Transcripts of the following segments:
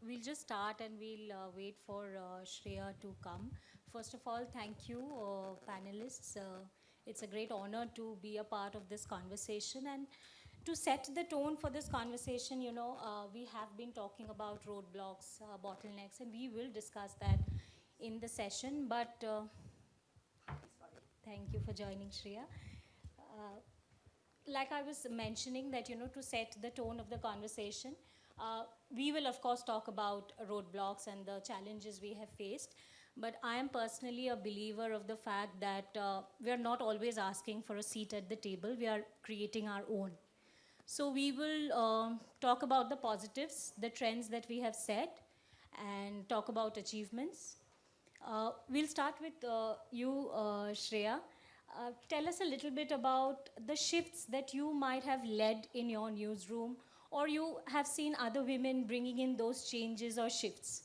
we'll just start and we'll wait for Shreya to come. First of all, thank you, panelists. It's a great honor to be a part of this conversation. And to set the tone for this conversation, we have been talking about roadblocks, bottlenecks, and we will discuss that in the session. But thank you for joining, Shreya. Like I was mentioning that, to set the tone of the conversation, we will of course talk about roadblocks and the challenges we have faced. But I am personally a believer of the fact that we are not always asking for a seat at the table, we are creating our own. So we will talk about the positives, the trends that we have set, and talk about achievements. We'll start with you, Shreya. Tell us a little bit about the shifts that you might have led in your newsroom, or you have seen other women bringing in those changes or shifts.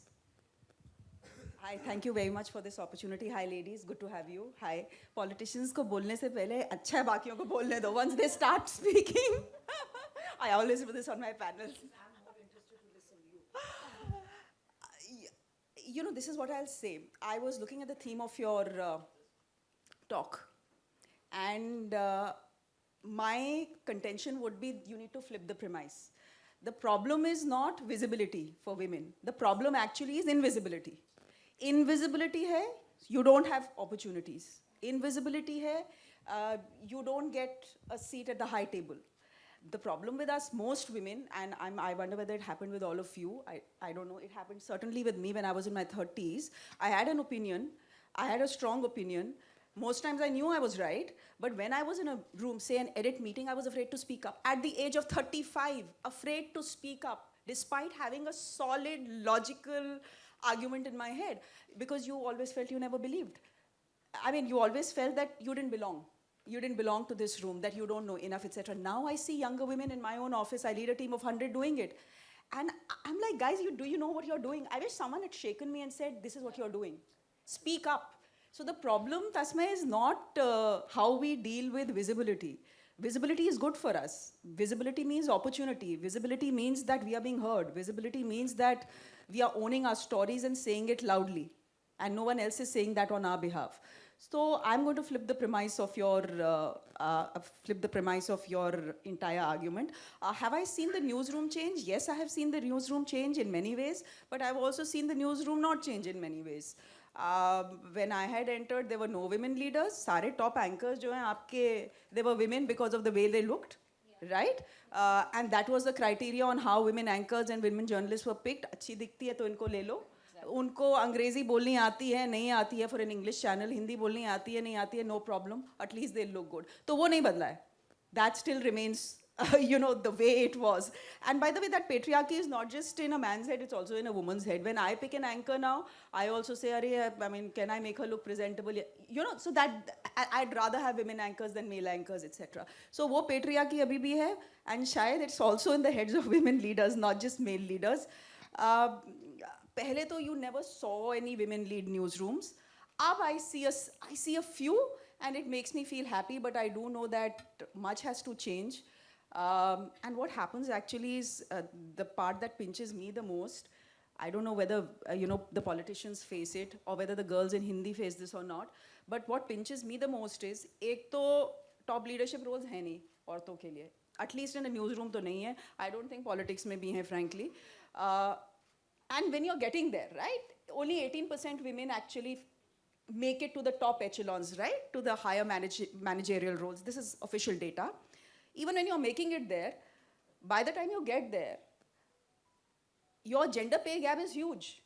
Hi, thank you very much for this opportunity. Hi, ladies, good to have you. Hi, politicians को बोलने से पहले अच्छा है बाकियों को बोलने दो. Once they start speaking, I always do this on my panels. I'm more interested to listen to you. This is what I'll say. I was looking at the theme of your talk, and my contention would be you need to flip the premise. The problem is not visibility for women. The problem actually is invisibility. Invisibility hai, you don't have opportunities. Invisibility hai, you don't get a seat at the high table. The problem with us, most women, and I wonder whether it happened with all of you, I don't know, it happened certainly with me when I was in my 30s. I had an opinion, I had a strong opinion. Most times I knew I was right, but when I was in a room, say an edit meeting, I was afraid to speak up. At the age of 35, afraid to speak up, despite having a solid, logical argument in my head, because you always felt you never believed. I mean, you always felt that you didn't belong. You didn't belong to this room, that you don't know enough, etc. Now I see younger women in my own office. I lead a team of 100 doing it. And I'm like, guys, do you know what you're doing? I wish someone had shaken me and said, this is what you're doing. Speak up. So the problem, Tasmay, is not how we deal with visibility. Visibility is good for us. Visibility means opportunity. Visibility means that we are being heard. Visibility means that we are owning our stories and saying it loudly. And no one else is saying that on our behalf. So I'm going to flip the premise of your entire argument. Have I seen the newsroom change? Yes, I have seen the newsroom change in many ways, but I've also seen the newsroom not change in many ways. When I had entered, there were no women leaders. Sare top anchors jo hain aapke, they were women because of the way they looked, right? And that was the criteria on how women anchors and women journalists were picked. अच्छी दिखती है तो इनको ले लो. उनको अंग्रेजी बोलनी आती है नहीं आती है for an English channel, Hindi बोलनी आती है नहीं आती है, no problem, at least they'll look good. तो वो नहीं बदला है. That still remains the way it was. And by the way, that patriarchy is not just in a man's head, it's also in a woman's head. When I pick an anchor now, I also say, I mean, can I make her look presentable? So that I'd rather have women anchors than male anchors, etc. So wo patriarchy abhi bhi hai, and shayad it's also in the heads of women leaders, not just male leaders. Pehle to you never saw any women lead newsrooms. Ab I see a few, and it makes me feel happy, but I do know that much has to change. And what happens actually is the part that pinches me the most. I don't know whether the politicians face it or whether the girls in Hindi face this or not. But what pinches me the most is, एक तो top leadership roles है नहीं औरतों के लिए. At least in a newsroom तो नहीं है. I don't think politics में भी हैं, frankly. And when you're getting there, right? Only 18% women actually make it to the top echelons, right? To the higher managerial roles. This is official data. Even when you're making it there, by the time you get there, your gender pay gap is huge.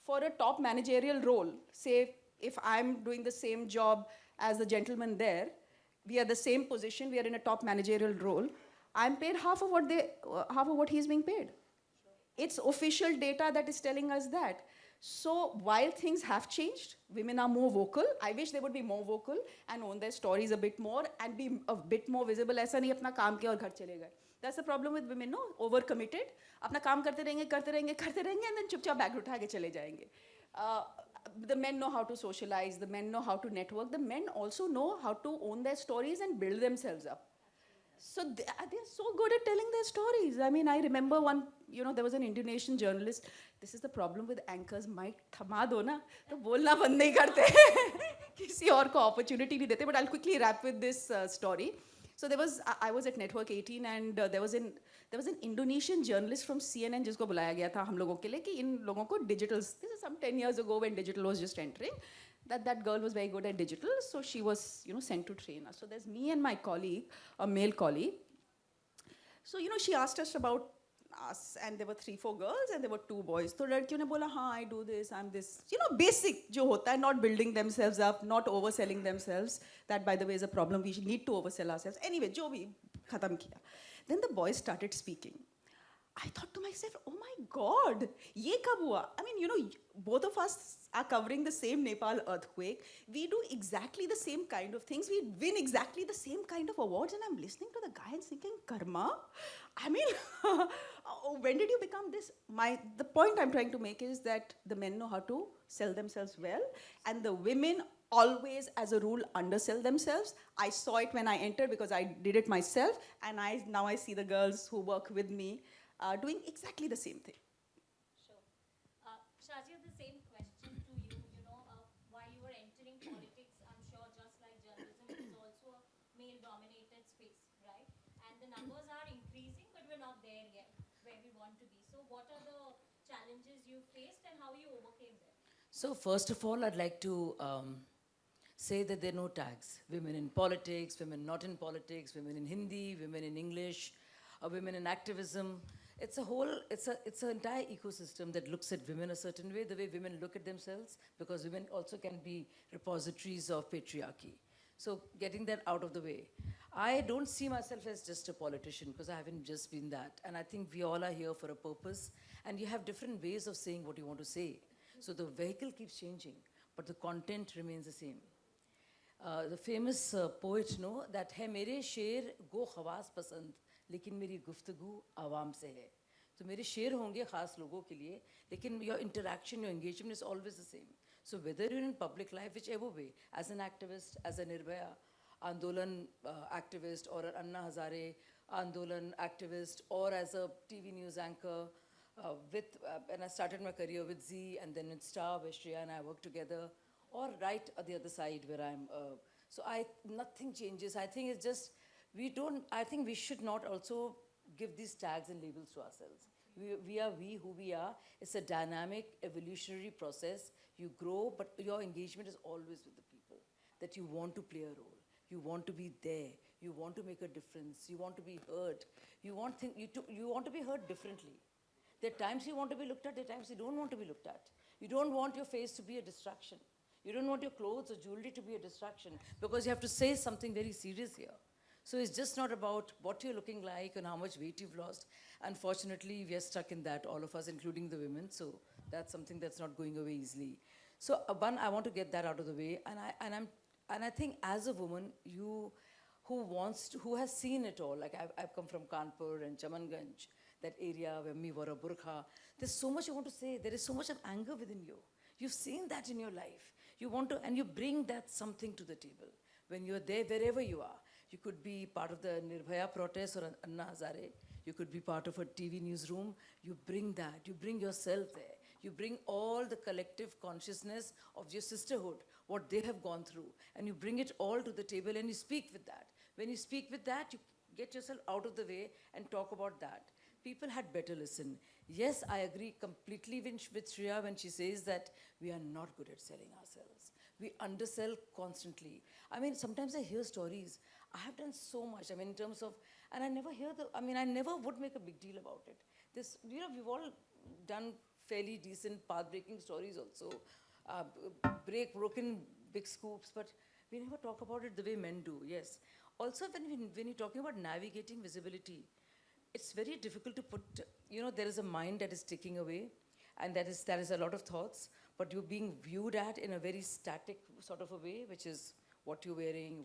For a top managerial role, say if I'm doing the same job as the gentleman there, we are the same position, we are in a top managerial role, I'm paid half of what he's being paid. It's official data that is telling us that. So while things have changed, women are more vocal. I wish they would be more vocal and own their stories a bit more and be a bit more visible. ऐसा नहीं अपना काम किया और घर चले गए. That's the problem with women, no? Overcommitted. अपना काम करते रहेंगे, and then चुपचाप बैग उठा के चले जाएंगे. The men know how to socialize. The men know how to network. The men also know how to own their stories and build themselves up. So they're so good at telling their stories. I mean, I remember one, there was an Indonesian journalist. This is the problem with anchors. Mic थमा दो ना, तो बोलना बंद नहीं करते. किसी और को opportunity नहीं देते. But I'll quickly wrap with this story. So I was at Network 18 and there was an Indonesian journalist from CNN जिसको बुलाया गया था हम लोगों के लिए कि इन लोगों को digital. This is some 10 years ago when digital was just entering. That girl was very good at digital, so she was sent to train us. So there's me and my colleague, a male colleague. So she asked us about us, and there were 3-4 girls and there were 2 boys. So लड़कियों ने बोला हाँ I do this, I'm this, basic जो होता है, not building themselves up, not overselling themselves. That by the way is a problem. We need to oversell ourselves. Anyway, जो भी खत्म किया. Then the boys started speaking. I thought to myself, oh my God, ये कब हुआ? I mean, both of us are covering the same Nepal earthquake. We do exactly the same kind of things. We win exactly the same kind of awards. And I'm listening to the guy and thinking, karma? I mean, when did you become this? The point I'm trying to make is that the men know how to sell themselves well. And the women always, as a rule, undersell themselves. I saw it when I entered because I did it myself. And now I see the girls who work with me doing exactly the same thing. Sure. Shazia, the same question to you. While you were entering politics, I'm sure just like journalism, it is also a male-dominated space, right? And the numbers are increasing, but we're not there yet where we want to be. So what are the challenges you faced and how you overcame them? So first of all, I'd like to say that there are no tags. Women in politics, women not in politics, women in Hindi, women in English, women in activism. It's an entire ecosystem that looks at women a certain way, the way women look at themselves, because women also can be repositories of patriarchy. So getting that out of the way. I don't see myself as just a politician because I haven't just been that. And I think we all are here for a purpose. And you have different ways of saying what you want to say. So the vehicle keeps changing, but the content remains the same. The famous poet, that है मेरे शेर गो खवास पसंद लेकिन मेरी गुफ्तगू आवाम से है. तो मेरे शेर होंगे ख़ास लोगों के लिए, लेकिन your interaction, your engagement is always the same. So whether you're in public life, whichever way, as an activist, as a Nirbhaya Andolan activist, or an Anna Hazare Andolan activist, or as a TV news anchor, and I started my career with Z and then with Star, where Shreya and I worked together, or right at the other side where I'm, nothing changes. I think it's just, I think we should not also give these tags and labels to ourselves. We are who we are. It's a dynamic, evolutionary process. You grow, but your engagement is always with the people, that you want to play a role. You want to be there. You want to make a difference. You want to be heard. You want to be heard differently. There are times you want to be looked at, there are times you don't want to be looked at. You don't want your face to be a distraction. You don't want your clothes or jewelry to be a distraction because you have to say something very serious here. So it's just not about what you're looking like and how much weight you've lost. Unfortunately, we are stuck in that, all of us, including the women. So that's something that's not going away easily. So one, I want to get that out of the way. And I think as a woman, who has seen it all, like I've come from Kanpur and Chamanganj, that area where me wore a burqa. There's so much you want to say. There is so much of anger within you. You've seen that in your life. You want to, and you bring that something to the table. When you're there, wherever you are. You could be part of the Nirbhaya protest or Anna Hazare. You could be part of a TV newsroom. You bring that. You bring yourself there. You bring all the collective consciousness of your sisterhood, what they have gone through. And you bring it all to the table and you speak with that. When you speak with that, you get yourself out of the way and talk about that. People had better listen. Yes, I agree completely with Shreya when she says that we are not good at selling ourselves. We undersell constantly. I mean, sometimes I hear stories. I have done so much, I mean, in terms of, and I never I never would make a big deal about it. We've all done fairly decent path-breaking stories also, broken big scoops, but we never talk about it the way men do, yes. Also, when you're talking about navigating visibility, it's very difficult to put, there is a mind that is ticking away, and that is a lot of thoughts, but you're being viewed at in a very static sort of a way, which is what you're wearing,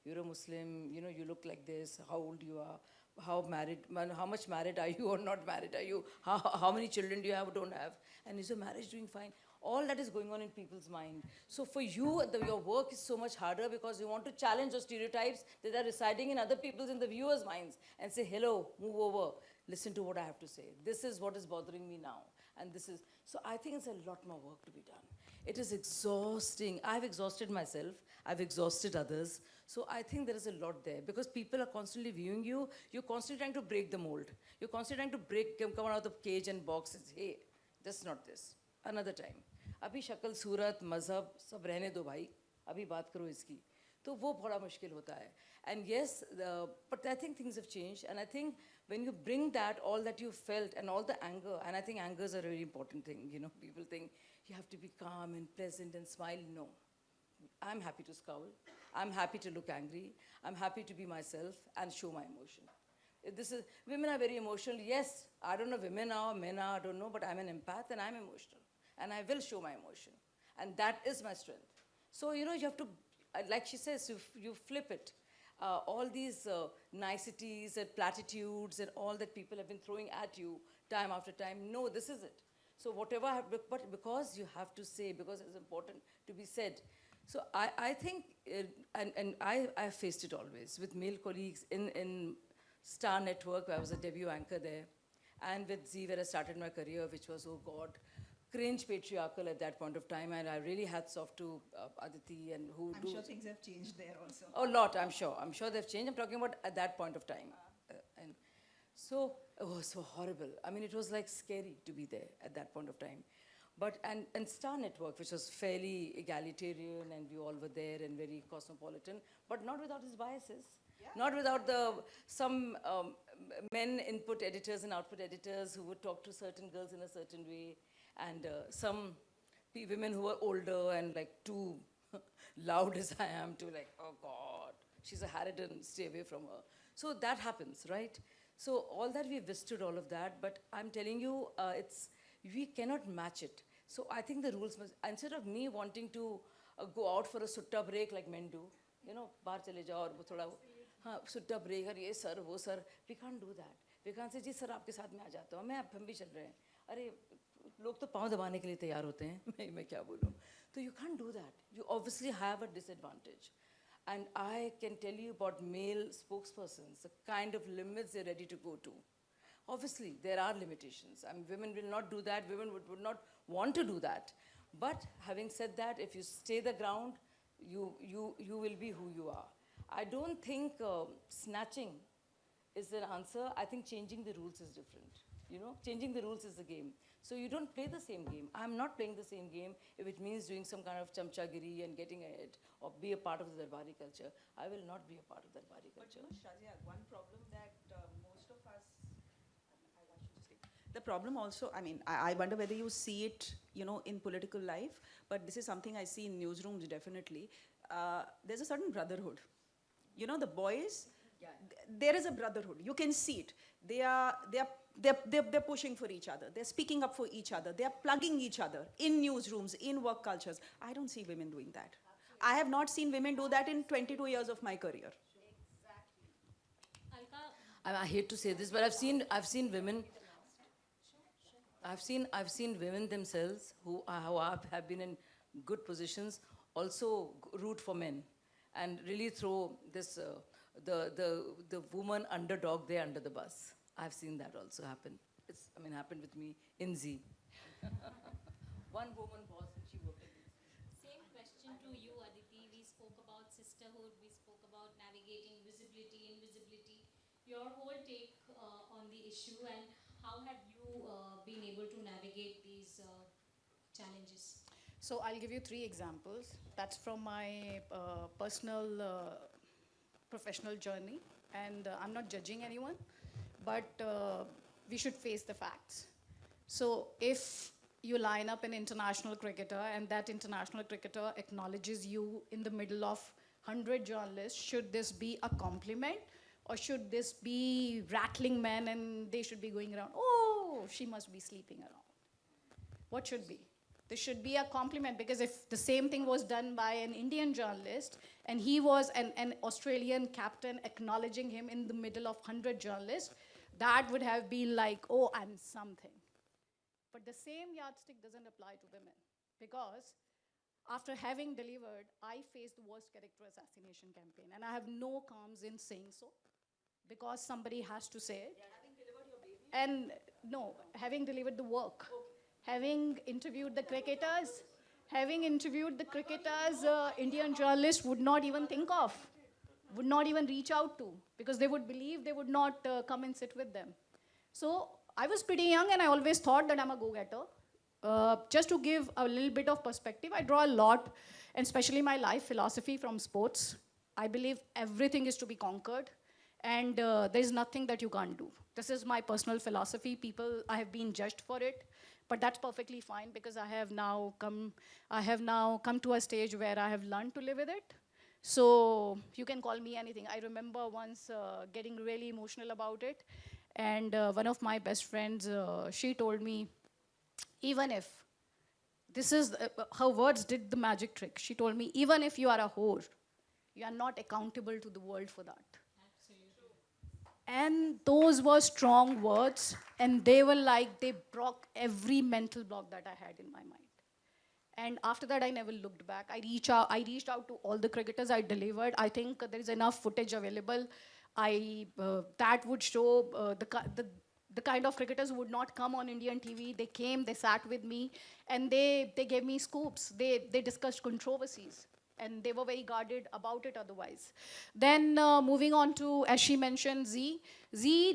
you're a Muslim, you look like this, how old you are, how much married are you or not married are you, how many children do you have or don't have, and is your marriage doing fine? All that is going on in people's mind. So for you, your work is so much harder because you want to challenge those stereotypes that are residing in other people's, in the viewers' minds, and say, hello, move over, listen to what I have to say. This is what is bothering me now. And this is, so I think it's a lot more work to be done. It is exhausting. I've exhausted myself. I've exhausted others. So I think there is a lot there because people are constantly viewing you. You're constantly trying to break the mold. You're constantly trying to come out of the cage and box and say, hey, this, not this. Another time. अभी शक्ल सूरत मज़हब सब रहने दो भाई अभी बात करो इसकी तो वो बड़ा मुश्किल होता है and yes but I think things have changed and I think when you bring that all that you felt and all the anger and I think anger is a really important thing, you know, people think you have to be calm and pleasant and smile. No, I'm happy to scowl, I'm happy to look angry, I'm happy to be myself and show my emotion. This is, women are very emotional. Yes, I don't know women are, men are, I don't know, but I'm an empath and I'm emotional. And I will show my emotion. And that is my strength. So, you know, you have to, like she says, you flip it. All these niceties and platitudes and all that people have been throwing at you time after time, no, this is it. So whatever, but because you have to say, because it's important to be said. So I think, and I faced it always with male colleagues in Star Network, where I was a debut anchor there, and with Zee, where I started my career, which was, oh God, cringe patriarchal at that point of time, and I really hats off to Aditi and who I'm sure things have changed there also. a lot, I'm sure. I'm sure they've changed. I'm talking about at that point of time. And so, it was so horrible. I mean, it was like scary to be there at that point of time. But, and Star Network, which was fairly egalitarian, and we all were there and very cosmopolitan, but not without its biases. Yeah. Not without some men input editors and output editors who would talk to certain girls in a certain way, and some women who were older and like too loud as I am to like, oh God, she's a harridan, stay away from her. So that happens, right? So all that we've withstood all of that, but I'm telling you, we cannot match it. So I think the rules must, instead of me wanting to go out for a sutta break like men do, you know, बाहर चले जाओ और वो थोड़ा हाँ sutta break और ये sir वो sir, we can't do that. We can't say ji sir आपके साथ में आ जाता हूँ, हम भी चल रहे हैं. अरे लोग तो पाँव दबाने के लिए तैयार होते हैं, मैं क्या बोलूँ? So you can't do that. You obviously have a disadvantage. And I can tell you about male spokespersons, the kind of limits they're ready to go to. Obviously, there are limitations. I mean, women will not do that. Women would not want to do that. But having said that, if you stay the ground, you will be who you are. I don't think snatching is the answer. I think changing the rules is different. You know, changing the rules is the game. So you don't play the same game. I'm not playing the same game if it means doing some kind of chamchagiri and getting ahead or be a part of the Darbari culture. I will not be a part of the Darbari culture. But you know, Shazia, one problem that most of us, I want you to say, the problem also, I mean, I wonder whether you see it, you know, in political life, but this is something I see in newsrooms definitely. There's a certain brotherhood. You know, the boys, there is a brotherhood. You can see it. They're pushing for each other. They're speaking up for each other. They're plugging each other in newsrooms, in work cultures. I don't see women doing that. Absolutely. I have not seen women do that in 22 years of my career. Alka, I hate to say this, but I've seen women. I've seen women themselves who have been in good positions also root for men, and really throw this the woman underdog there under the bus. I've seen that also happen. Happened with me in Zee. One woman boss and she worked at Zee. same question to you, Aditi. We spoke about sisterhood. We spoke about navigating visibility, invisibility. Your whole take on the issue, and how have you been able to navigate these challenges? So I'll give you 3 examples. That's from my personal professional journey, and I'm not judging anyone, but we should face the facts. So if you line up an international cricketer and that international cricketer acknowledges you in the middle of 100 journalists, should this be a compliment, or should this be rattling men and they should be going around, oh, she must be sleeping around? What should be? This should be a compliment, because if the same thing was done by an Indian journalist and he was an Australian captain acknowledging him in the middle of 100 journalists, that would have been like, oh, I'm something. But the same yardstick doesn't apply to women. because after having delivered, I faced the worst character assassination campaign, and I have no qualms in saying so, because somebody has to say it. And no, having delivered the work, having interviewed the cricketers, Indian journalists would not even think of, would not even reach out to, because they would believe they would not come and sit with them. So I was pretty young, and I always thought that I'm a go-getter. Just to give a little bit of perspective, I draw a lot, and especially my life philosophy from sports. I believe everything is to be conquered, and there's nothing that you can't do. This is my personal philosophy. I have been judged for it, but that's perfectly fine, because I have now come to a stage where I have learned to live with it. So you can call me anything. I remember once getting really emotional about it, and one of my best friends, she told me, even if her words did the magic trick. She told me, even if you are a whore, you are not accountable to the world for that. And those were strong words, and they were like, they broke every mental block that I had in my mind. And after that, I never looked back. I reached out to all the cricketers I delivered. I think there is enough footage available. That would show the kind of cricketers who would not come on Indian TV. They came, they sat with me, and they gave me scoops. They discussed controversies, and they were very guarded about it otherwise. Then moving on to, as she mentioned, Z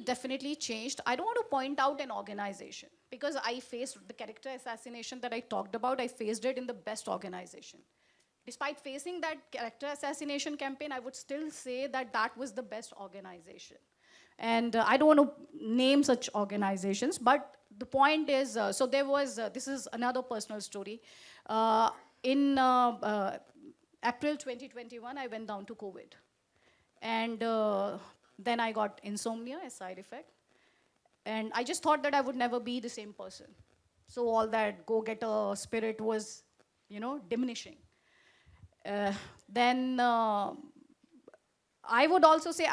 definitely changed. I don't want to point out an organization, because I faced the character assassination that I talked about. I faced it in the best organization. Despite facing that character assassination campaign, I would still say that that was the best organization. And I don't want to name such organizations, but the point is, so there was, this is another personal story. In April 2021, I went down to COVID. And then I got insomnia, a side effect. And I just thought that I would never be the same person. So all that go-getter spirit was, diminishing. Then I would also say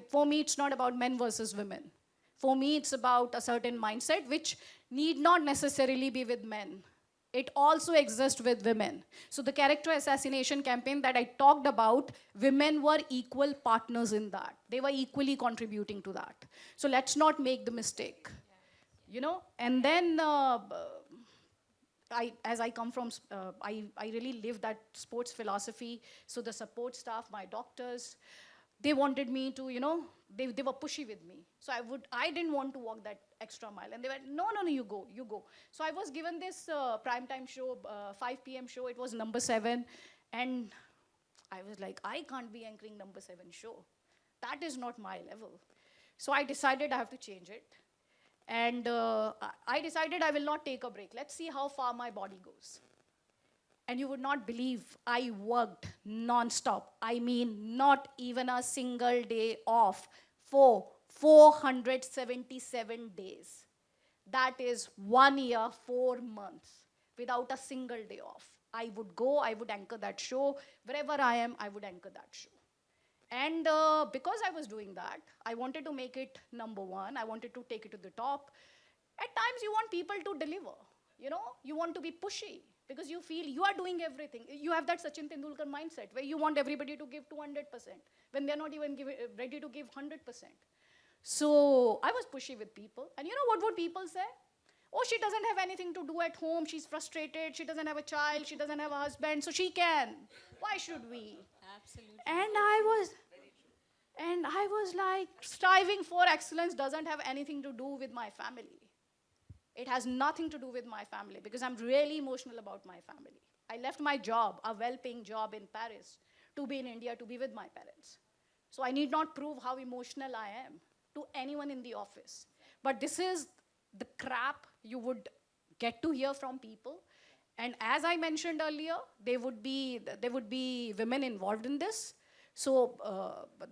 for me, it's not about men versus women. For me, it's about a certain mindset which need not necessarily be with men. It also exists with women. So the character assassination campaign that I talked about, women were equal partners in that. They were equally contributing to that. So let's not make the mistake. And then as I come from, I really live that sports philosophy. So the support staff, my doctors, they wanted me to, they were pushy with me. So I didn't want to walk that extra mile. And they went, no, you go. So I was given this primetime show, 5 p.m. show. It was number 7. And I was like, I can't be anchoring number 7 show. That is not my level. So I decided I have to change it. And I decided I will not take a break. Let's see how far my body goes. And you would not believe, I worked non-stop. I mean, not even a single day off for 477 days. That is 1 year, 4 months, without a single day off. I would go, I would anchor that show. Wherever I am, I would anchor that show. And because I was doing that, I wanted to make it number 1. I wanted to take it to the top. At times, you want people to deliver. You want to be pushy, because you feel you are doing everything. You have that Sachin Tendulkar mindset, where you want everybody to give 200%, when they're not even ready to give 100%. So I was pushy with people. And what would people say? Oh, she doesn't have anything to do at home. She's frustrated. She doesn't have a child. She doesn't have a husband. So she can. Why should we? Absolutely. And I was like, striving for excellence doesn't have anything to do with my family. It has nothing to do with my family, because I'm really emotional about my family. I left my job, a well-paying job in Paris, to be in India, to be with my parents. So I need not prove how emotional I am to anyone in the office. But this is the crap you would get to hear from people. And as I mentioned earlier, there would be women involved in this. So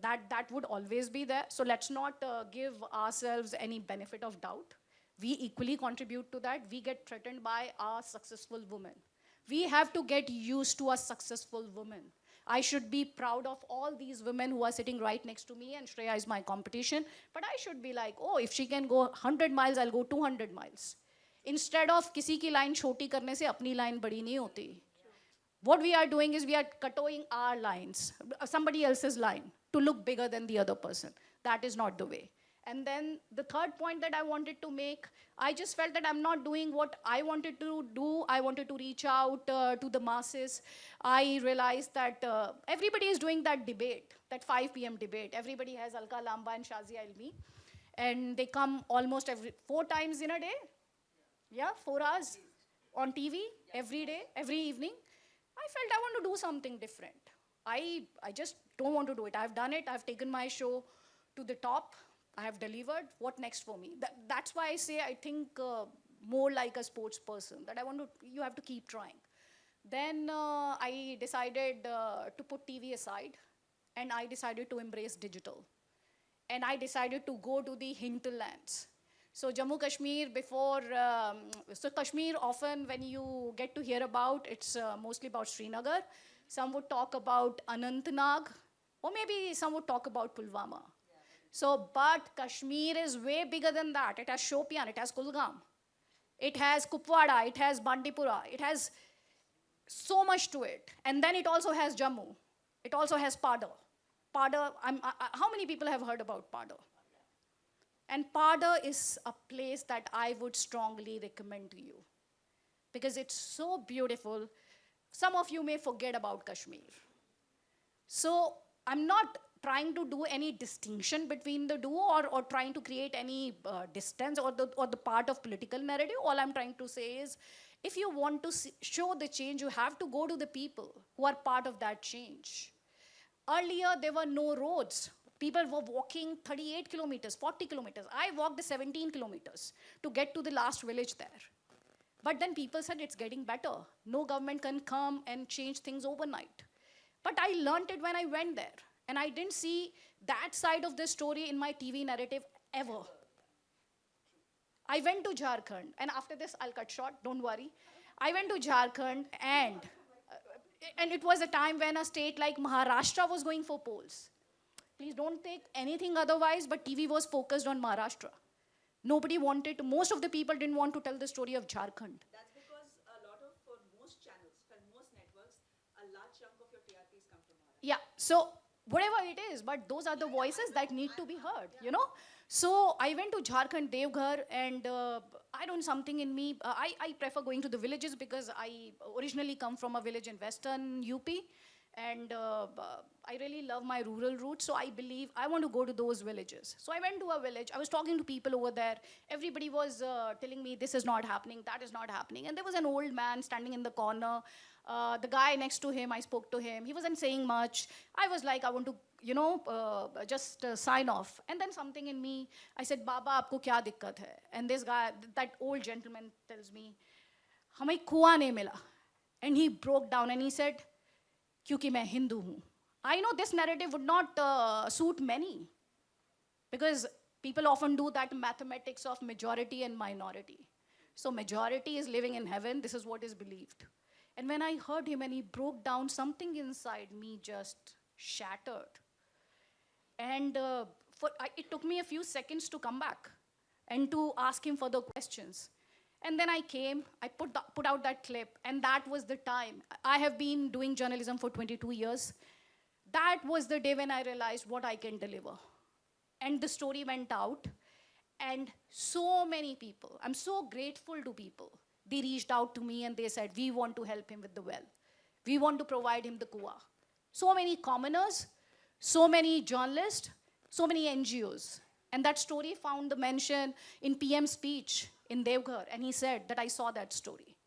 that would always be there. So let's not give ourselves any benefit of doubt. We equally contribute to that. We get threatened by a successful woman. We have to get used to a successful woman. I should be proud of all these women who are sitting right next to me, and Shreya is my competition. But I should be like, oh, if she can go 100 miles, I'll go 200 miles. Instead of किसी की line छोटी करने से अपनी line बड़ी नहीं होती. What we are doing is we are cutting our lines, somebody else's line, to look bigger than the other person. That is not the way. And then the third point that I wanted to make, I just felt that I'm not doing what I wanted to do. I wanted to reach out to the masses. I realized that everybody is doing that debate, that 5 p.m. debate. Everybody has Alka Lamba and Shazia Ilmi. And they come almost 4 times in a day. Yeah, 4 hours on TV, every day, every evening. I felt I want to do something different. I just don't want to do it. I've done it. I've taken my show to the top. I have delivered. What next for me? That's why I say I think more like a sports person, that you have to keep trying. Then I decided to put TV aside, and I decided to embrace digital. And I decided to go to the hinterlands. So Jammu Kashmir so Kashmir often when you get to hear about, it's mostly about Srinagar. Some would talk about Anantnag, or maybe some would talk about Pulwama. So, but Kashmir is way bigger than that. It has Shopian, it has Kulgam, it has Kupwara, it has Bandipura, it has so much to it. And then it also has Jammu. It also has Pada. Pada, how many people have heard about Pada? And Pada is a place that I would strongly recommend to you because it's so beautiful. Some of you may forget about Kashmir. So I'm not trying to do any distinction between the two or trying to create any distance or the part of political narrative. All I'm trying to say is, if you want to show the change, you have to go to the people who are part of that change. Earlier, there were no roads. People were walking 38 kilometers, 40 kilometers. I walked the 17 kilometers to get to the last village there. But then people said it's getting better. No government can come and change things overnight. But I learned it when I went there. And I didn't see that side of the story in my TV narrative ever. I went to Jharkhand. And after this, I'll cut short, don't worry. I went to Jharkhand and it was a time when a state like Maharashtra was going for polls. Please don't take anything otherwise, but TV was focused on Maharashtra. Nobody wanted to, most of the people didn't want to tell the story of Jharkhand. That's because for most channels, for most networks, a large chunk of your TRPs come from Maharashtra. Yeah, so whatever it is, but those are the voices that need to be heard, you know? So I went to Jharkhand, Devghar, and I don't know, something in me, I prefer going to the villages because I originally come from a village in western UP. And I really love my rural roots, so I believe I want to go to those villages. So I went to a village. I was talking to people over there. Everybody was telling me, this is not happening, that is not happening. And there was an old man standing in the corner. The guy next to him, I spoke to him. He wasn't saying much. I was like, I want to, just sign off. And then something in me, I said, Baba, aapko kya dikkat hai? And this guy, that old gentleman tells me, Hamai kuwa nahi mila. And he broke down and he said, क्योंकि मैं हिंदू हूँ. I know this narrative would not suit many because people often do that mathematics of majority and minority. So majority is living in heaven. This is what is believed. And when I heard him and he broke down, something inside me just shattered. And it took me a few seconds to come back and to ask him further questions. And then I came, I put out that clip, and that was the time. I have been doing journalism for 22 years. That was the day when I realized what I can deliver. And the story went out, and so many people, I'm so grateful to people. They reached out to me and they said, we want to help him with the well. We want to provide him the kuwa. So many commoners, so many journalists, so many NGOs. And that story found the mention in PM speech in Devghar, and he said that I saw that story.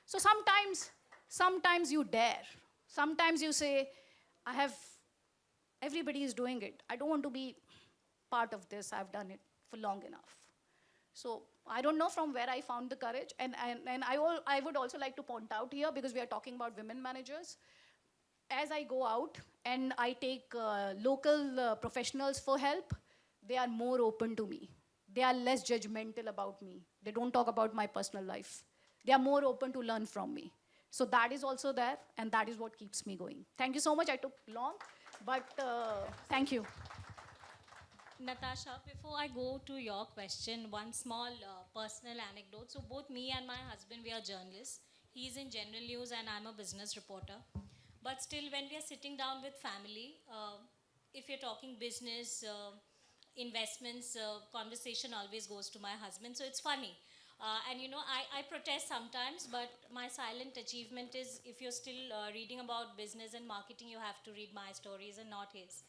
So sometimes you dare. Sometimes you say, everybody is doing it. I don't want to be part of this. I've done it for long enough. So I don't know from where I found the courage. And I would also like to point out here, because we are talking about women managers, as I go out and I take local professionals for help, they are more open to me. They are less judgmental about me. They don't talk about my personal life. They are more open to learn from me. So that is also there, and that is what keeps me going. Thank you so much. I took long, but thank you. Natasha, before I go to your question, one small personal anecdote. So both me and my husband, we are journalists. He's in general news and I'm a business reporter. But still, when we are sitting down with family, if you're talking business, investments, conversation always goes to my husband. So it's funny. And you know, I protest sometimes, but my silent achievement is if you're still reading about business and marketing, you have to read my stories and not his,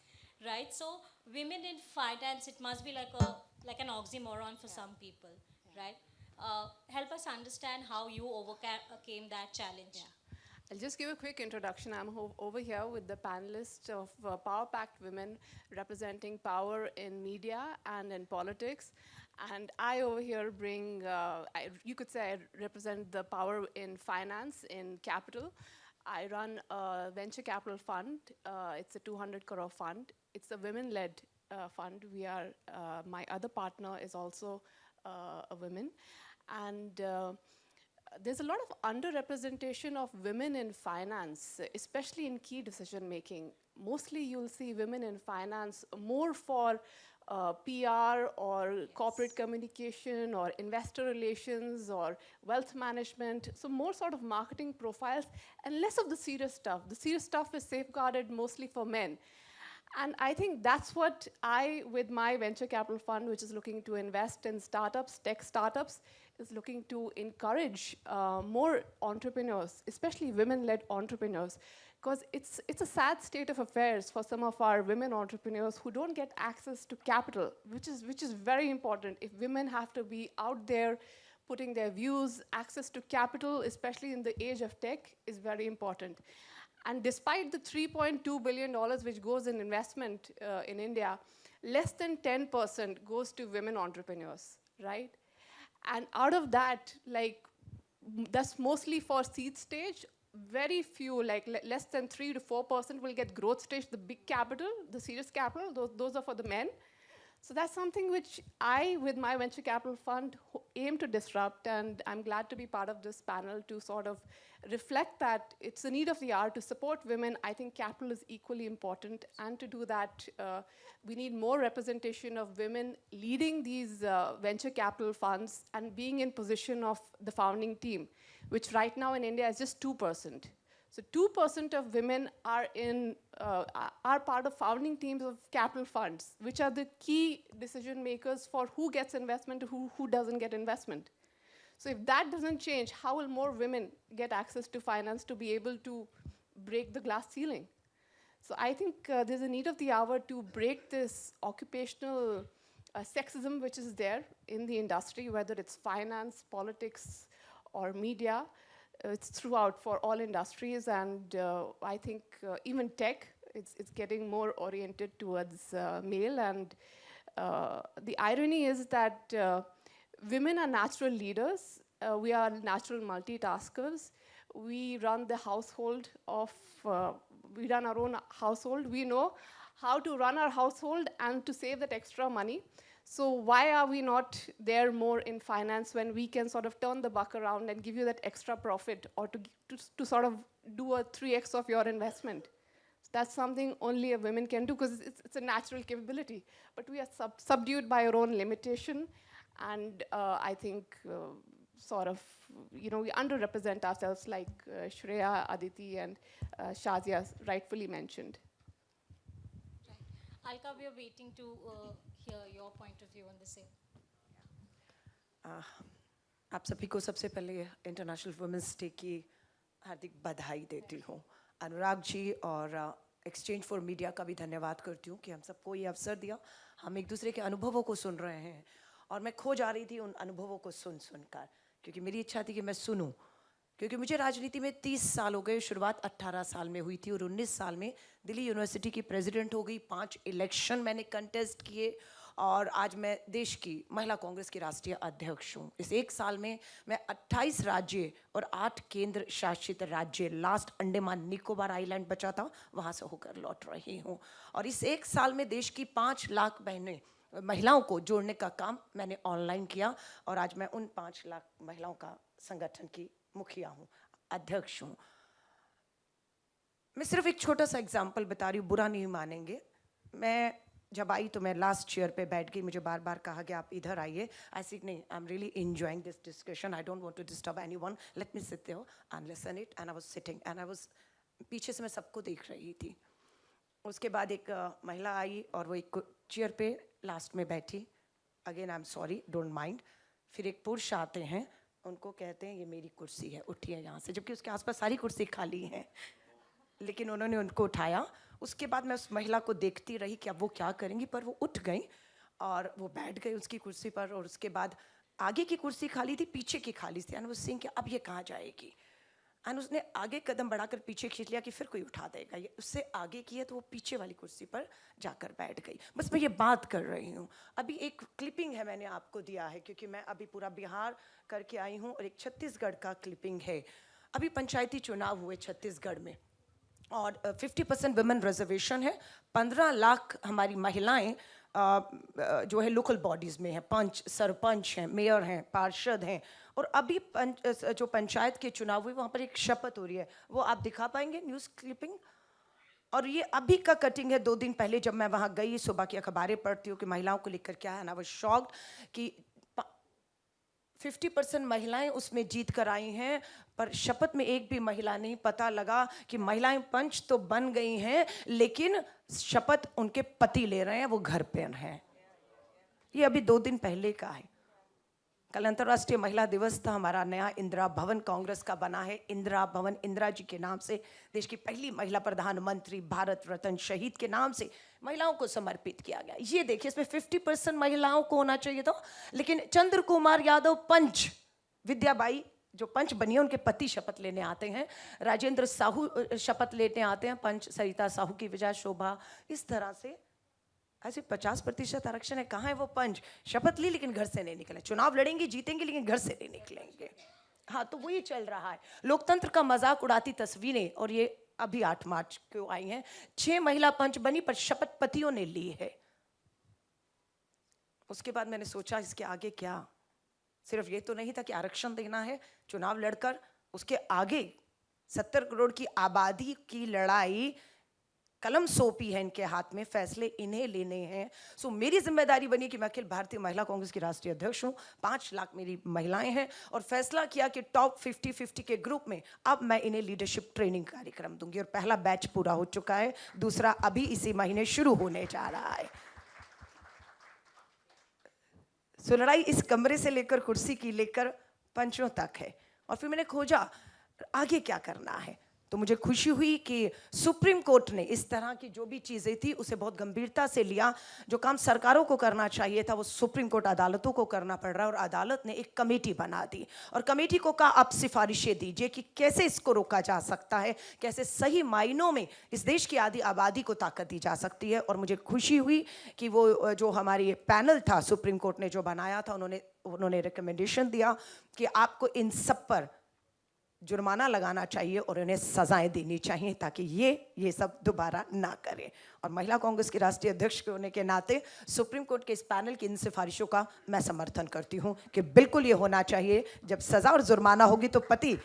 right? So women in finance, it must be like an oxymoron for some people, right? Help us understand how you overcame that challenge. I'll just give a quick introduction. I'm over here with the panelists of Power Pact Women representing power in media and in politics. And I over here bring, you could say I represent the power in finance, in capital. I run a venture capital fund. It's a 200 crore fund. It's a women-led fund. My other partner is also a woman. And there's a lot of underrepresentation of women in finance, especially in key decision making. Mostly you'll see women in finance more for PR or corporate communication or investor relations or wealth management. So more sort of marketing profiles and less of the serious stuff. The serious stuff is safeguarded mostly for men. And I think that's what with my venture capital fund, which is looking to invest in startups, tech startups, is looking to encourage more entrepreneurs, especially women-led entrepreneurs, because it's a sad state of affairs for some of our women entrepreneurs who don't get access to capital, which is very important. If women have to be out there putting their views, access to capital, especially in the age of tech, is very important. And despite the $3.2 billion which goes in investment in India, less than 10% goes to women entrepreneurs, right? And out of that, that's mostly for seed stage. Very few, less than 3 to 4% will get growth stage, the big capital, the serious capital, those are for the men. So that's something which I, with my venture capital fund, aim to disrupt, and I'm glad to be part of this panel to sort of reflect that it's the need of the hour to support women. I think capital is equally important, and to do that, we need more representation of women leading these venture capital funds and being in position of the founding team, which right now in India is just 2%. So 2% of women are part of founding teams of capital funds, which are the key decision makers for who gets investment, who doesn't get investment. So if that doesn't change, how will more women get access to finance to be able to break the glass ceiling? So I think there's a need of the hour to break this occupational sexism which is there in the industry, whether it's finance, politics, or media. It's throughout for all industries, and I think even tech, it's getting more oriented towards male. And the irony is that women are natural leaders. We are natural multitaskers. We run the household we run our own household. We know how to run our household and to save that extra money. So why are we not there more in finance when we can sort of turn the buck around and give you that extra profit, or to sort of do a 3x of your investment? So that's something only a woman can do, because it's a natural capability. But we are subdued by our own limitation, and I think we underrepresent ourselves, like Shreya, Aditi, and Shazia rightfully mentioned. Alka, we are waiting to hear your point of view on the same. आप सभी को सबसे पहले international women's day की हार्दिक बधाई देती हूँ। अनुराग जी और एक्सचेंज फॉर मीडिया का भी धन्यवाद करती हूँ कि हम सबको ये अवसर दिया। हम एक दूसरे के अनुभवों को सुन रहे हैं, और मैं खो जा रही थी उन अनुभवों को सुनकर, क्योंकि मेरी इच्छा थी कि मैं सुनूं, क्योंकि मुझे राजनीति में 30 साल हो गए। शुरुआत 18 साल में हुई थी और 19 साल में दिल्ली यूनिवर्सिटी की प्रेसिडेंट हो गई। 5 इलेक्शन मैंने कंटेस्ट किए, और आज मैं देश की महिला कांग्रेस की राष्ट्रीय अध्यक्ष हूँ। इस 1 साल में मैं 28 राज्य और 8 केंद्र शासित राज्य, लास्ट अंडमान निकोबार आइलैंड बचा था, वहाँ से होकर लौट रही हूँ। और इस 1 साल में देश की 5 लाख महिलाओं को जोड़ने का काम मैंने ऑनलाइन किया, और आज मैं उन 5 लाख महिलाओं का संगठन की मुखिया हूँ, अध्यक्ष हूँ। मैं सिर्फ एक छोटा सा एग्जाम्पल बता रही हूँ, बुरा नहीं मानेंगे। मैं जब आई तो मैं लास्ट चेयर पे बैठ गई, मुझे बार बार कहा गया आप इधर आइए। आई सेड नहीं, I am really enjoying this discussion, I don't want to disturb anyone, let me sit there and listen it. And I was sitting and I was, पीछे से मैं सबको देख रही थी। उसके बाद एक महिला आई और वो एक चेयर पे लास्ट में बैठी। Again I am sorry, don't mind. फिर एक पुरुष आते हैं, उनको कहते हैं ये मेरी कुर्सी है, उठिए यहाँ से, जबकि उसके आसपास सारी कुर्सी खाली हैं, लेकिन उन्होंने उनको उठाया। उसके बाद मैं उस महिला को देखती रही कि अब वो क्या करेंगी, पर वो उठ गई और वो बैठ गई उसकी कुर्सी पर। और उसके बाद आगे की कुर्सी खाली थी, पीछे की खाली थी। एंड वो सिंह कि अब ये कहाँ जाएगी। एंड उसने आगे कदम बढ़ाकर पीछे खींच लिया कि फिर कोई उठा देगा। ये उससे आगे की है तो वो पीछे वाली कुर्सी पर जाकर बैठ गई। बस मैं ये बात कर रही हूँ। अभी एक क्लिपिंग है, मैंने आपको दिया है क्योंकि मैं अभी पूरा बिहार करके आई हूँ, और एक छत्तीसगढ़ का क्लिपिंग है। अभी पंचायती चुनाव हुए छत्तीसगढ़ में और 50% वुमेन रिजर्वेशन है। 15 लाख हमारी महिलाएं जो है लोकल बॉडीज़ में हैं, पंच, सरपंच हैं, मेयर हैं, पार्षद हैं। और अभी जो पंचायत के चुनाव हुए वहाँ पर एक शपथ हो रही है, वो आप दिखा पाएंगे न्यूज़ क्लिपिंग? और ये अभी का कटिंग है, 2 दिन पहले जब मैं वहाँ गई। सुबह की अखबारें पढ़ती हूँ कि महिलाओं को लेकर क्या है ना, वो शॉक्ड कि 50% महिलाएं उसमें जीत कर आई हैं, पर शपथ में एक भी महिला नहीं। पता लगा कि महिलाएं पंच तो बन गई हैं, लेकिन शपथ उनके पति ले रहे हैं, वो घर पे हैं। ये अभी 2 दिन पहले का है। कल अंतर्राष्ट्रीय महिला दिवस था। हमारा नया इंदिरा भवन कांग्रेस का बना है। इंदिरा भवन इंदिरा जी के नाम से, देश की पहली महिला प्रधानमंत्री, भारत रत्न शहीद के नाम से महिलाओं को समर्पित किया गया। ये देखिए, इसमें 50% महिलाओं को होना चाहिए था, लेकिन चंद्र कुमार यादव पंच, विद्याबाई जो पंच बनी है उनके पति शपथ लेने आते हैं, राजेंद्र साहू शपथ लेने आते हैं पंच, सरिता साहू की विजय शोभा। इस तरह से ऐसे 50% आरक्षण है। कहाँ है वो पंच? शपथ ली लेकिन घर से नहीं निकले। चुनाव लड़ेंगे, जीतेंगे, लेकिन घर से नहीं निकलेंगे। हाँ, तो वही चल रहा है। लोकतंत्र का मजाक उड़ाती तस्वीरें। और ये अभी 8 मार्च को आई हैं। 6 महिला पंच बनी, पर शपथ पतियों ने ली है। उसके बाद मैंने सोचा इसके आगे क्या। सिर्फ ये तो नहीं था कि आरक्षण देना है, चुनाव लड़कर उसके आगे 70 करोड़ की आबादी की लड़ाई, कलम सौंपी है इनके हाथ में, फैसले इन्हें लेने हैं। सो मेरी जिम्मेदारी बनी कि मैं अखिल भारतीय महिला कांग्रेस की राष्ट्रीय अध्यक्ष हूँ। 5 लाख मेरी महिलाएं हैं, और फैसला किया कि टॉप 50-50 के ग्रुप में अब मैं इन्हें लीडरशिप ट्रेनिंग कार्यक्रम दूंगी। और पहला बैच पूरा हो चुका है, दूसरा अभी इसी महीने शुरू होने जा रहा है। सो लड़ाई इस कमरे से लेकर कुर्सी की लेकर पंचों तक है। और फिर मैंने खोजा आगे क्या करना है, तो मुझे खुशी हुई कि सुप्रीम कोर्ट ने इस तरह की जो भी चीज़ें थी उसे बहुत गंभीरता से लिया। जो काम सरकारों को करना चाहिए था वो सुप्रीम कोर्ट अदालतों को करना पड़ रहा है। और अदालत ने एक कमेटी बना दी, और कमेटी को कहा आप सिफारिशें दीजिए कि कैसे इसको रोका जा सकता है, कैसे सही मायनों में इस देश की आधी आबादी को ताकत दी जा सकती है। और मुझे खुशी हुई कि वो जो हमारी पैनल था सुप्रीम कोर्ट ने जो बनाया था, उन्होंने रिकमेंडेशन दिया कि आपको इन सब पर जुर्माना लगाना चाहिए और उन्हें सजाएं देनी चाहिए, ताकि ये सब दोबारा ना करें। और महिला कांग्रेस की राष्ट्रीय अध्यक्ष के होने के नाते सुप्रीम कोर्ट के इस पैनल की इन सिफारिशों का मैं समर्थन करती हूं कि बिल्कुल ये होना चाहिए। जब सजा और जुर्माना होगी तो पति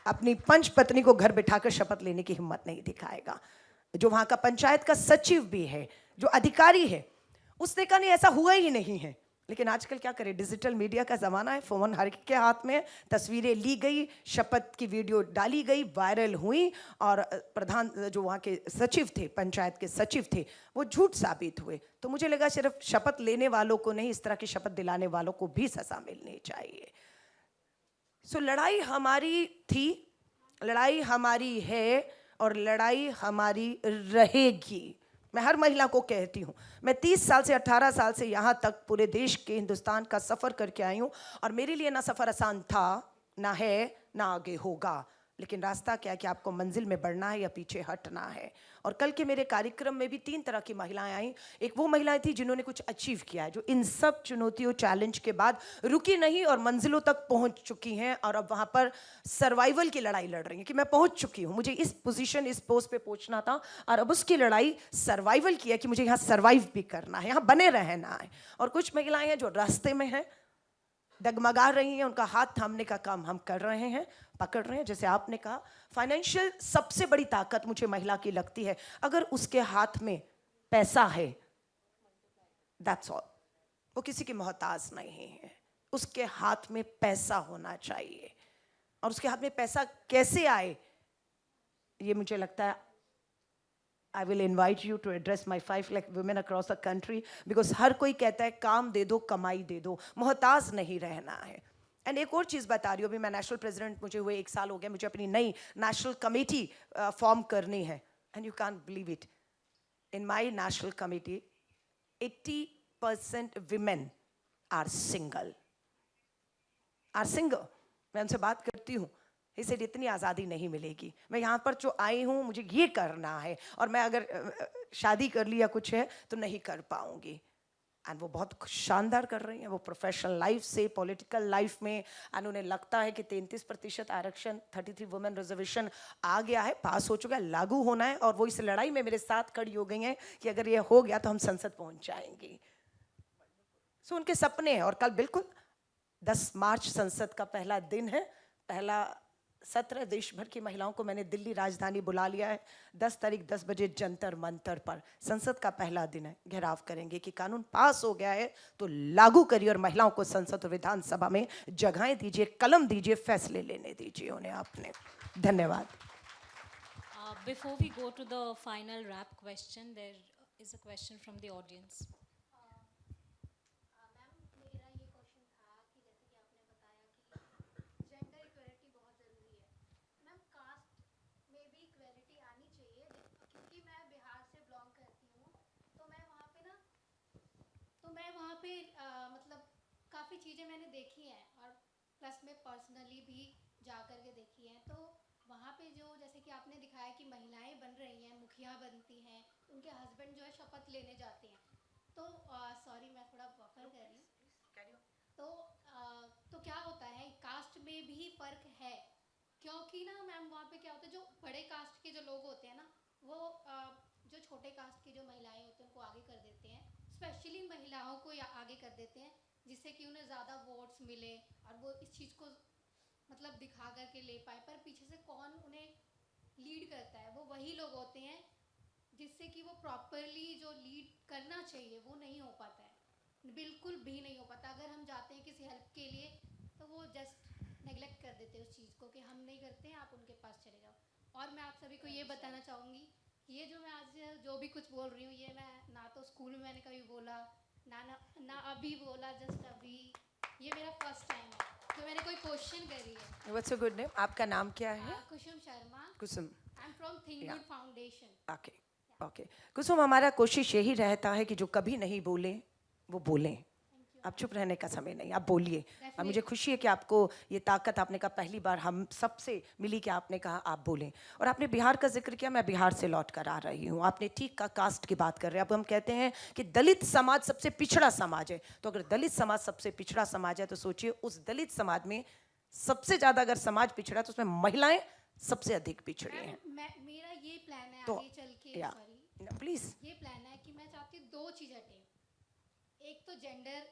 अपनी पंच पत्नी को घर बिठाकर शपथ लेने की हिम्मत नहीं दिखाएगा। जो वहाँ का पंचायत का सचिव भी है, जो अधिकारी है, उसने कहा नहीं ऐसा हुआ ही नहीं है। लेकिन आजकल क्या करें, डिजिटल मीडिया का ज़माना है, फ़ोन हर के हाथ में, तस्वीरें ली गई, शपथ की वीडियो डाली गई, वायरल हुई, और प्रधान जो वहाँ के सचिव थे, पंचायत के सचिव थे, वो झूठ साबित हुए। तो मुझे लगा सिर्फ शपथ लेने वालों को नहीं, इस तरह की शपथ दिलाने वालों को भी सज़ा मिलनी चाहिए। सो लड़ाई हमारी थी, लड़ाई हमारी है, और लड़ाई हमारी रहेगी। मैं हर महिला को कहती हूँ, मैं 30 साल से 18 साल से यहाँ तक पूरे देश के, हिंदुस्तान का सफ़र करके आई हूँ। और मेरे लिए ना सफ़र आसान था, ना है, ना आगे होगा। लेकिन रास्ता क्या है कि आपको मंजिल में बढ़ना है या पीछे हटना है। और कल के मेरे कार्यक्रम में भी 3 तरह की महिलाएं आईं। एक वो महिलाएं थी जिन्होंने कुछ अचीव किया है, जो इन सब चुनौतियों, चैलेंज के बाद रुकी नहीं और मंजिलों तक पहुंच चुकी हैं, और अब वहाँ पर सर्वाइवल की लड़ाई लड़ रही हैं कि मैं पहुंच चुकी हूँ, मुझे इस पोजीशन, इस पोस्ट पे पहुंचना था, और अब उसकी लड़ाई सर्वाइवल की है कि मुझे यहाँ सर्वाइव भी करना है, यहाँ बने रहना है। और कुछ महिलाएं हैं जो रास्ते में हैं, डगमगा रही हैं, उनका हाथ थामने का काम हम कर रहे हैं, पकड़ रहे हैं। जैसे आपने कहा, फाइनेंशियल सबसे बड़ी ताकत मुझे महिला की लगती है। अगर उसके हाथ में पैसा है, दैट्स ऑल। वो किसी की मोहताज नहीं है, उसके हाथ में पैसा होना चाहिए, और उसके हाथ में पैसा कैसे आए, ये मुझे लगता है I will invite you to address my 5 lakh women across the country, because हर कोई कहता है काम दे दो, कमाई दे दो, मोहताज नहीं रहना है। एंड एक और चीज़ बता रही हूँ, अभी मैं नेशनल प्रेसिडेंट मुझे हुए 1 साल हो गया, मुझे अपनी नई नेशनल कमेटी फॉर्म करनी है, and you can believe it, in my national committee 80% women are single. मैं उनसे बात करती हूँ, इसे इतनी आज़ादी नहीं मिलेगी, मैं यहाँ पर जो आई हूँ मुझे ये करना है, और मैं अगर शादी कर ली या कुछ है तो नहीं कर पाऊँगी। एंड वो बहुत शानदार कर रही हैं, वो प्रोफेशनल लाइफ से पॉलिटिकल लाइफ में, एंड उन्हें लगता है कि 33% आरक्षण 33 वुमेन रिजर्वेशन आ गया है, पास हो चुका है, लागू होना है, और वो इस लड़ाई में मेरे साथ खड़ी हो गई हैं कि अगर ये हो गया तो हम संसद पहुँच जाएंगी। सो उनके सपने हैं, और कल बिल्कुल 10 मार्च संसद का पहला दिन है, पहला सत्र देश भर की महिलाओं को मैंने दिल्ली राजधानी बुला लिया है। 10 तारीख 10 बजे जंतर मंतर पर संसद का पहला दिन है, घेराव करेंगे कि कानून पास हो गया है तो लागू करिए, और महिलाओं को संसद और विधानसभा में जगहें दीजिए, कलम दीजिए, फैसले लेने दीजिए उन्हें आपने। धन्यवाद। Before we go to the final wrap question, there is a question from the audience. Ma'am मेरा ये क्वेश्चन था कि जैसे कि आपने बताया कि जेंडर इक्वलिटी बहुत ज़रूरी है, मैम कास्ट में भी इक्वलिटी आनी चाहिए, क्योंकि मैं बिहार से बिलोंग करती हूँ, तो मैं वहाँ पे मतलब काफ़ी चीज़ें मैंने देखी हैं, और प्लस में पर्सनली भी जा कर के देखी हैं, तो वहाँ पे जो जैसे कि आपने दिखाया कि महिलाएं बन रही हैं, मुखिया बनती हैं, उनके हस्बैंड जो है शपथ लेने जाते हैं, तो सॉरी मैं थोड़ा बफर कर रही हूँ, तो क्या होता है कास्ट में भी फ़र्क है, क्योंकि ना मैम वहाँ पे क्या होता है, जो बड़े कास्ट के जो लोग होते हैं ना, वो जो छोटे कास्ट की जो महिलाएं होती हैं उनको आगे कर देते हैं, स्पेशली महिलाओं को आगे कर देते हैं, जिससे कि उन्हें ज़्यादा वोट्स मिले, और वो इस चीज़ को मतलब दिखा करके ले पाए, पर पीछे से कौन उन्हें लीड करता है, वो वही लोग होते हैं, जिससे कि वो प्रॉपरली जो लीड करना चाहिए वो नहीं हो पाता है, बिल्कुल भी नहीं हो पाता। अगर हम जाते हैं किसी हेल्प के लिए तो वो जस्ट नेगलेक्ट कर देते हैं उस चीज़ को कि हम नहीं करते हैं, आप उनके पास चले जाओ। और मैं आप सभी को ये बताना चाहूँगी, ये जो मैं आज जो भी कुछ बोल रही हूँ, ये मैं ना तो स्कूल में मैंने कभी बोला, ना अभी बोला, जस्ट अभी ये मेरा फर्स्ट टाइम है तो मैंने कोई क्वेश्चन करी है। What's your good name? आपका नाम क्या है? Kusum Sharma. Kusum. I am from think good foundation. Okay okay Kusum, हमारा कोशिश यही रहता है कि जो कभी नहीं बोले वो बोलें। आप चुप रहने का समय नहीं, आप बोलिए। और मुझे खुशी है कि आपको ये ताकत, आपने कहा पहली बार हम सबसे मिली कि आपने कहा आप बोलें। और आपने बिहार का जिक्र किया, मैं बिहार से लौट कर आ रही हूँ। आपने ठीक का कास्ट की बात कर रहे हैं। अब हम कहते हैं कि दलित समाज सबसे पिछड़ा समाज है, तो अगर दलित समाज सबसे पिछड़ा समाज है तो सोचिए उस दलित समाज में सबसे ज़्यादा अगर समाज पिछड़ा है तो उसमें महिलाएं सबसे अधिक पिछड़ी हैं। मेरा ये प्लान है तो आगे चल के, सॉरी प्लीज़, ये प्लान है कि मैं चाहती हूँ 2 चीज़ हटें। एक तो जेंडर,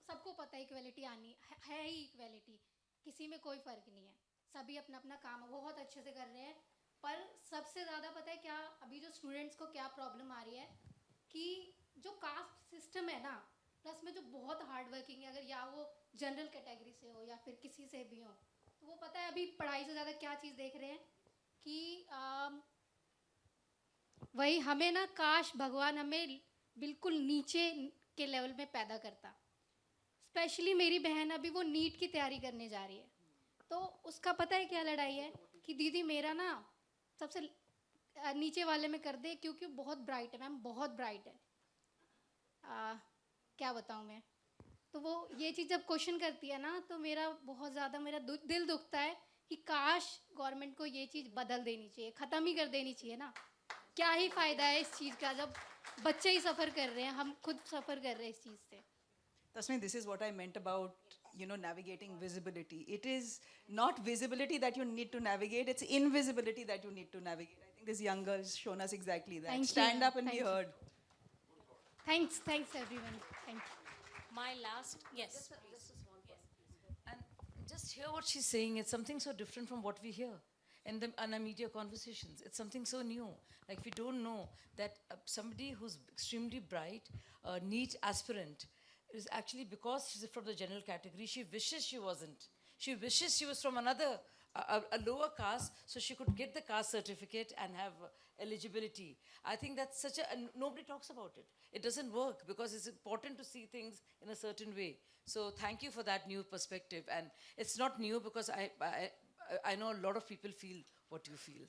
सबको पता है इक्वलिटी आनी है ही, इक्वलिटी किसी में कोई फ़र्क नहीं है, सभी अपना अपना काम बहुत अच्छे से कर रहे हैं, पर सबसे ज़्यादा पता है क्या अभी जो स्टूडेंट्स को क्या प्रॉब्लम आ रही है कि जो कास्ट सिस्टम है ना, प्लस में जो बहुत हार्ड वर्किंग है, अगर या वो जनरल कैटेगरी से हो या फिर किसी से भी हो, तो वो पता है अभी पढ़ाई से ज़्यादा क्या चीज़ देख रहे हैं कि वही हमें ना, काश भगवान हमें बिल्कुल नीचे के लेवल में पैदा करता। स्पेशली मेरी बहन अभी वो नीट की तैयारी करने जा रही है, तो उसका पता है क्या लड़ाई है कि दीदी मेरा ना सबसे नीचे वाले में कर दे, क्योंकि बहुत ब्राइट है मैम, बहुत ब्राइट है। क्या बताऊँ मैं, तो वो ये चीज़ जब क्वेश्चन करती है ना, तो मेरा बहुत ज़्यादा मेरा दिल दुखता है कि काश गवर्नमेंट को ये चीज़ बदल देनी चाहिए, ख़त्म ही कर देनी चाहिए ना। क्या ही फ़ायदा है इस चीज़ का जब बच्चे ही सफ़र कर रहे हैं, हम खुद सफ़र कर रहे हैं इस चीज़ से। Tasmin, this is what I meant about, navigating visibility. It is not visibility that you need to navigate, it's invisibility that you need to navigate. I think this young girl has shown us exactly that. Thank you. Stand up and Thank be you. heard. Thanks everyone. Thank you. My last, yes, please. And just hear what she's saying. It's something so different from what we hear. in our media conversations. It's something so new. Like we don't know that somebody who's extremely bright, neat aspirant, is actually, because she's from the general category, she wishes she wasn't. She wishes she was from another, a lower caste, so she could get the caste certificate and have eligibility. I think that's such a, and nobody talks about it. It doesn't work because it's important to see things in a certain way. So thank you for that new perspective. And it's not new because I know a lot of people feel what you feel.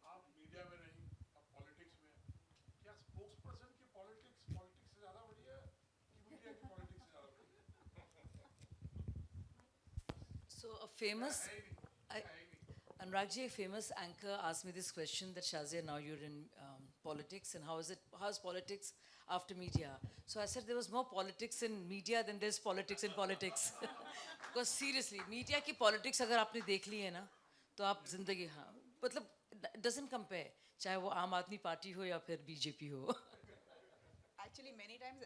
आप media में नहीं, आप politics में, क्या spokes person की politics politics से ज़्यादा बढ़िया है कि मीडिया की पॉलिटिक्स से ज़्यादा बढ़िया? So a famous, Anuragji, a famous anchor asked me this question that Shazia, now you're in politics, and how's politics after media? So I said there was more politics in media than there's politics in politics. Because seriously, media की politics अगर आपने देख ली है ना, तो आप जिंदगी, हाँ, मतलब it doesn't compare, चाहे वो आम आदमी पार्टी हो या फिर बीजेपी हो. Actually, many times,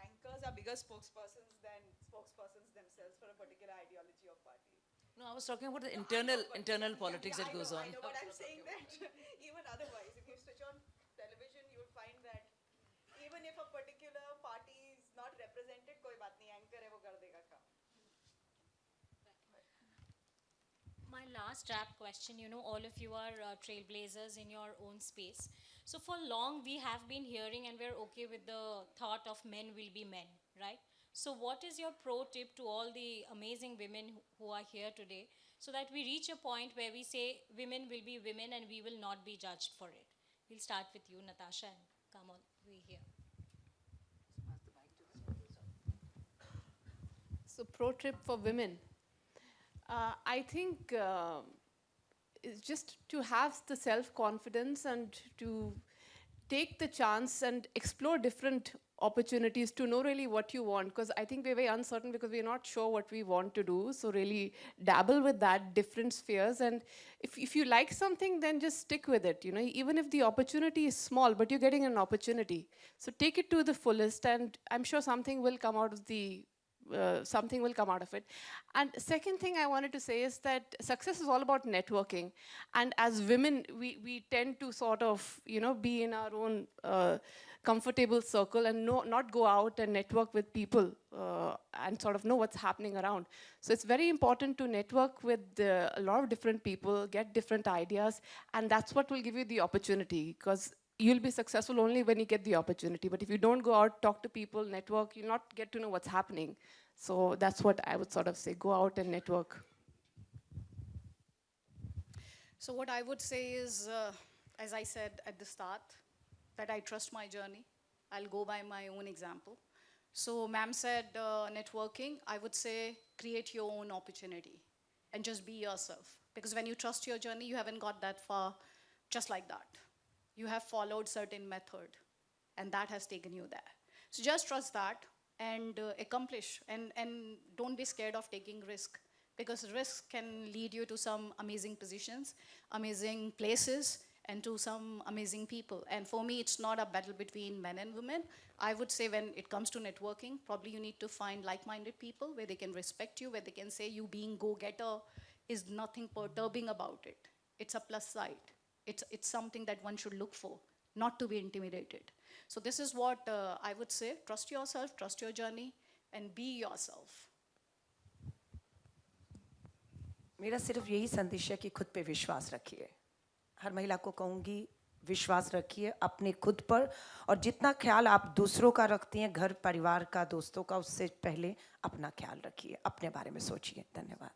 anchors are bigger spokespersons than spokespersons themselves for a particular ideology or party. No, I was talking about the internal politics that goes on. I know, but I'm saying that even otherwise, if you switch on television, you'll find that even if a particular party is not represented, कोई बात नहीं, anchor है वो कर देगा काम. My last wrap question, all of you are trailblazers in your own space. So for long we have been hearing and we're okay with the thought of men will be men, right? So what is your pro tip to all the amazing women who are here today so that we reach a point where we say women will be women and we will not be judged for it? We'll start with you, Natasha, and come on, way here. So pro tip for women. I think it's just to have the self-confidence and to take the chance and explore different opportunities to know really what you want, because I think we're very uncertain because we're not sure what we want to do. So really dabble with that, different spheres, and if you like something, then just stick with it. Even if the opportunity is small, but you're getting an opportunity. So take it to the fullest, and I'm sure something will come out of it. And second thing I wanted to say is that success is all about networking. And as women, we tend to sort of, be in our own comfortable circle and not go out and network with people and sort of know what's happening around. So it's very important to network with a lot of different people, get different ideas, and that's what will give you the opportunity, because you'll be successful only when you get the opportunity. But if you don't go out, talk to people, network, you'll not get to know what's happening. So that's what I would sort of say, go out and network. So what I would say is, as I said at the start, that I trust my journey. I'll go by my own example. So ma'am said networking, I would say create your own opportunity and just be yourself. Because when you trust your journey, you haven't got that far just like that. You have followed certain method and that has taken you there. So just trust that and accomplish, and don't be scared of taking risk, because risk can lead you to some amazing positions, amazing places, and to some amazing people. And for me, it's not a battle between men and women. I would say when it comes to networking, probably you need to find like-minded people where they can respect you, where they can say you being go-getter is nothing perturbing about it. It's a plus side. It's something that one should look for, not to be intimidated. So this is what I would say. Trust yourself, trust your journey, and be yourself. मेरा सिर्फ यही संदेश है कि खुद पे विश्वास रखिए. हर महिला को कहूँगी, विश्वास रखिए अपने खुद पर, और जितना ख्याल आप दूसरों का रखती हैं, घर परिवार का, दोस्तों का, उससे पहले अपना ख्याल रखिए, अपने बारे में सोचिए. धन्यवाद.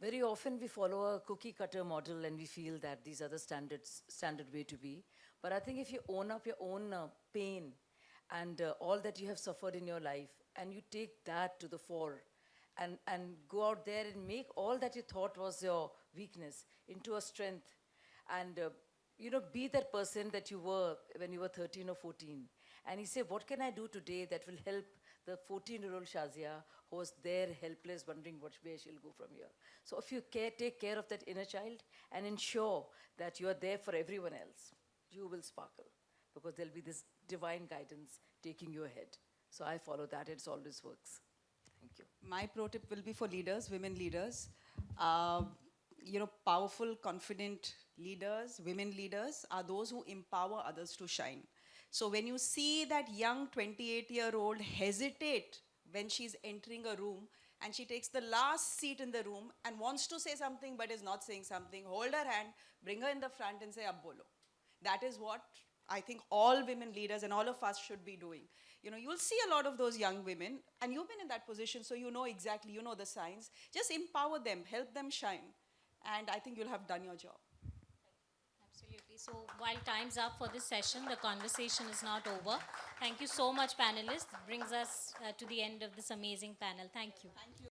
Very often we follow a cookie cutter model and we feel that these are the standard way to be. But I think if you own up your own pain and all that you have suffered in your life, and you take that to the fore and go out there and make all that you thought was your weakness into a strength, and be that person that you were when you were 13 or 14. And he said, what can I do today that will help the 14-year-old Shazia who was there helpless, wondering where she'll go from here. So if you take care of that inner child and ensure that you are there for everyone else, you will sparkle, because there'll be this divine guidance taking you ahead. So I follow that. It always works. Thank you. My pro tip will be for leaders, women leaders. Powerful, confident leaders, women leaders are those who empower others to shine. So when you see that young 28-year-old hesitate when she's entering a room and she takes the last seat in the room and wants to say something but is not saying something, hold her hand, bring her in the front and say, ab bolo. That is what I think all women leaders and all of us should be doing. You'll see a lot of those young women, and you've been in that position, so you know exactly, you know the signs. Just empower them, help them shine, and I think you'll have done your job. Absolutely. So while time's up for this session, the conversation is not over. Thank you so much, panelists. Brings us to the end of this amazing panel. Thank you. Thank you.